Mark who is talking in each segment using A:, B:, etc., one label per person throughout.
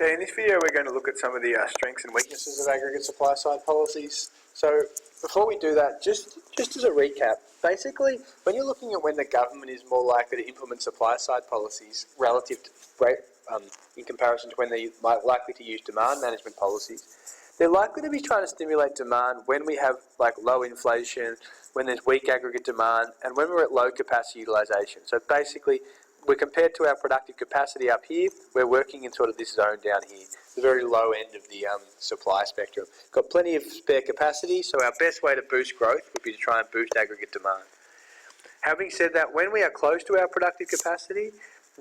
A: Okay, in this video we're going to look at some of the strengths and weaknesses of aggregate supply side policies. So before we do that, just as a recap, basically when you're looking at when the government is more likely to implement supply side policies relative to in comparison to when they're likely to use demand management policies, they're likely to be trying to stimulate demand when we have like low inflation, when there's weak aggregate demand, and when we're at low capacity utilisation. So basically, we're compared to our productive capacity up here, we're working in sort of this zone down here, the very low end of the supply spectrum. Got plenty of spare capacity, so our best way to boost growth would be to try and boost aggregate demand. Having said that, when we are close to our productive capacity,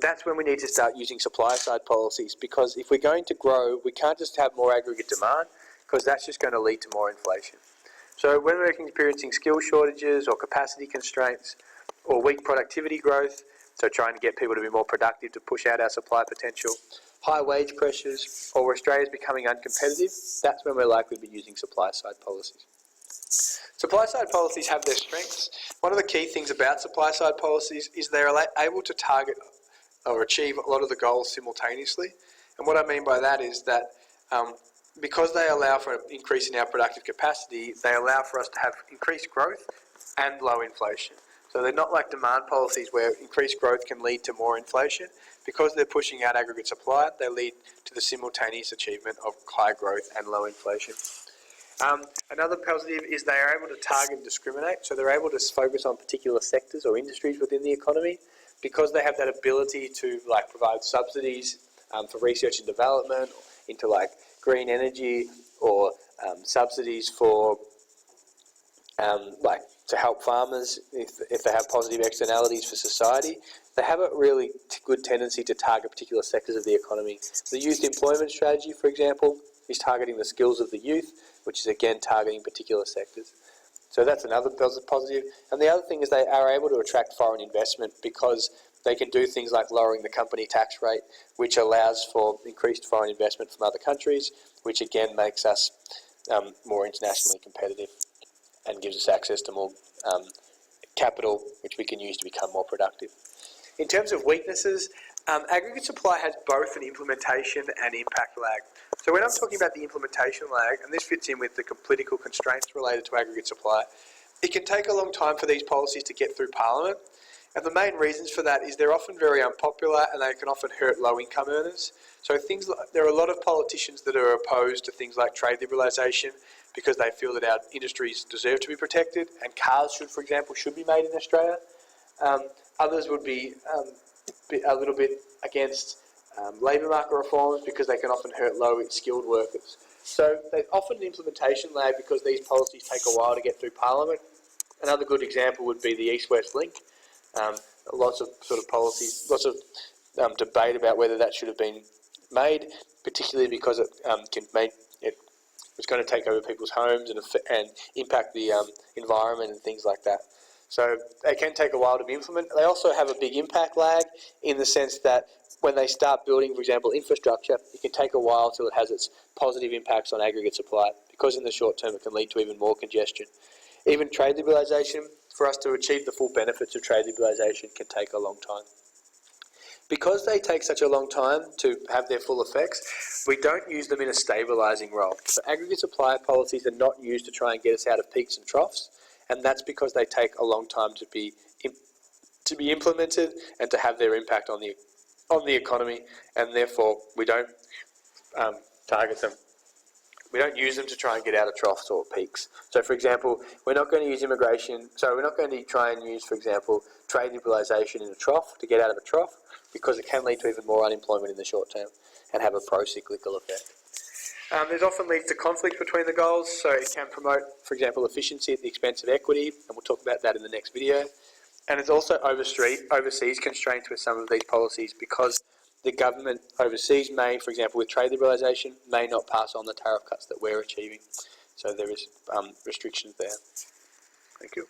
A: that's when we need to start using supply side policies, because if we're going to grow, we can't just have more aggregate demand, because that's just going to lead to more inflation. So when we're experiencing skill shortages or capacity constraints or weak productivity growth, so trying to get people to be more productive to push out our supply potential, high wage pressures, or Australia's becoming uncompetitive, that's when we're likely to be using supply side policies. Supply side policies have their strengths. One of the key things about supply side policies is they're able to target or achieve a lot of the goals simultaneously. And what I mean by that is that because they allow for an increase in our productive capacity, they allow for us to have increased growth and low inflation. So they're not like demand policies where increased growth can lead to more inflation. Because they're pushing out aggregate supply, they lead to the simultaneous achievement of high growth and low inflation. Another positive is they are able to target and discriminate, so they're able to focus on particular sectors or industries within the economy. Because they have that ability to provide subsidies for research and development into green energy, or subsidies for to help farmers if they have positive externalities for society, they have a really good tendency to target particular sectors of the economy. The youth employment strategy, for example, is targeting the skills of the youth, which is again targeting particular sectors. So that's another positive. And the other thing is they are able to attract foreign investment because they can do things like lowering the company tax rate, which allows for increased foreign investment from other countries, which again makes us more internationally competitive and gives us access to more capital, which we can use to become more productive. In terms of weaknesses, aggregate supply has both an implementation and impact lag. So when I'm talking about the implementation lag, and this fits in with the political constraints related to aggregate supply, it can take a long time for these policies to get through Parliament. And the main reasons for that is they're often very unpopular and they can often hurt low-income earners. So there are a lot of politicians that are opposed to things like trade liberalisation because they feel that our industries deserve to be protected, and cars for example, should be made in Australia. Others would be a little bit against labour market reforms because they can often hurt low-skilled workers. So there's often an implementation lag because these policies take a while to get through Parliament. Another good example would be the East-West Link. Lots of policies, lots of debate about whether that should have been made, particularly because it's going to take over people's homes and impact the environment and things like that. So they can take a while to be implemented. They also have a big impact lag in the sense that when they start building, for example, infrastructure, it can take a while till it has its positive impacts on aggregate supply, because in the short term it can lead to even more congestion. Even trade liberalisation, for us to achieve the full benefits of trade liberalisation, can take a long time. Because they take such a long time to have their full effects, we don't use them in a stabilising role. So aggregate supply policies are not used to try and get us out of peaks and troughs, and that's because they take a long time to be implemented and to have their impact on the economy, and therefore we don't target them. We don't use them to try and get out of troughs or peaks. So, for example, we're not going to use we're not going to try and use, for example, trade liberalisation in a trough to get out of a trough, because it can lead to even more unemployment in the short term and have a pro-cyclical effect. There's often leads to conflict between the goals, so it can promote, for example, efficiency at the expense of equity, and we'll talk about that in the next video. And there's also overseas constraints with some of these policies, because the government overseas may, for example, with trade liberalisation, may not pass on the tariff cuts that we're achieving. So there is restrictions there. Thank you.